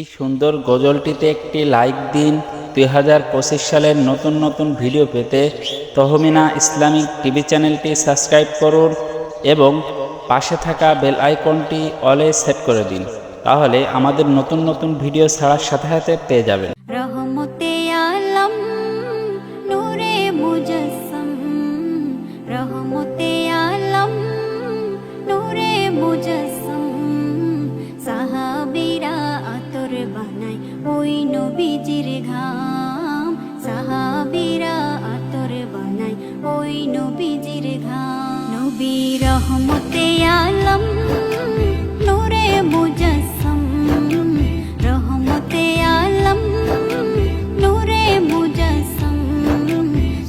এই সুন্দর গজলটিতে একটি লাইক দিন। 2025 সালের নতুন নতুন ভিডিও পেতে তহমিনা ইসলামিক টিভি চ্যানেলটি সাবস্ক্রাইব করুন এবং পাশে থাকা বেল আইকনটি অলে সেট করে দিন, তাহলে আমাদের নতুন নতুন ভিডিও ছাড়ার সাথে সাথে পেয়ে যাবেন। রহমতে আলম নূরে মুজস্সম, রহমতে আলম নূরে মুজস্সম, সাহাবীরা আতর বানায় ওই নবীজির ঘাম, সাহাবীরা আতর বানায় ওই নবীজির ঘাম। নবী রহমতে আলম নূরে মুজস্সম, রহমতে আলম নূরে মুজস্সম,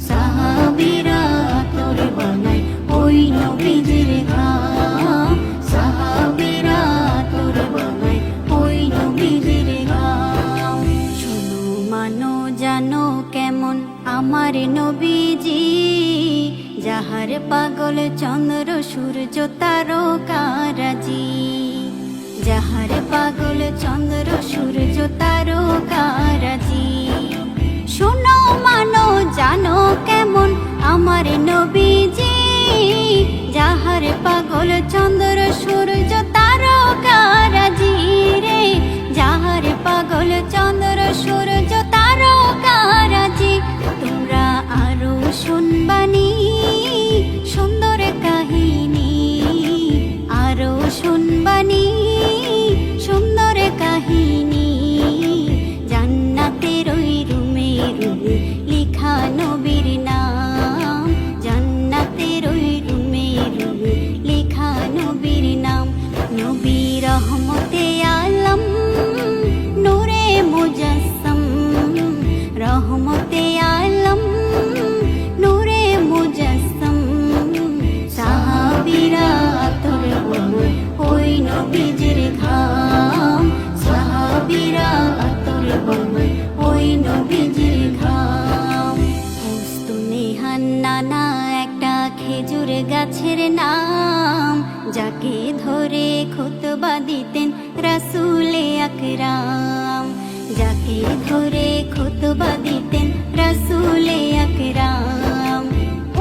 সাহাবীরা আতর বানায় ওই নবীজির ঘাম, সাহাবীরা আতর বানায় ওই নবীজির ঘাম। শোনো মানো জানো কেমন আমার নবীজি, যাহার পাগল চন্দ্র সূর্য তারকারাজি, যাহার পাগল চন্দ্র সূর্য তারকারাজি। শোনো মানো জানো কেমন আমার নবীজি, যাহার পাগল চন্দ্র সূর্য তারকারাজি রে, যাহার পাগল চন্দ্র সূর্য তারকারাজি। তোমরা আরো শুনবানি সুন্দর কাহিনী, আরো শুনবানি সুন্দর কাহিনী, জান্নাতের ওই রুমে রুমে লিখা নবীর নাম, জান্নাতের ওই রুমে রুমে লিখা নবীর নাম। নবী রহমতে আলম নূরে মুজস্সম, রহমতে আলম নূরে মুজস্সম, সাহাবীরা আতর বানায় ওই নবীজির ঘাম, সাহাবীরা আতর বানায় ওই নবীজির ঘাম। উস্তুনে হান্নানা একটা খেজুর গাছের নাম, যাকে ধরে খুতবা দিতেন রাসূলে আকরাম, যাকে ধরে খুতবা দিতেন রাসূলে আকরাম।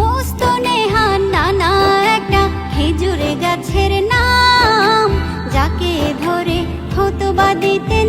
উস্তুনে হান্নানা একটা খেজুর গাছের নাম, যাকে ধরে খুতবা দিতেন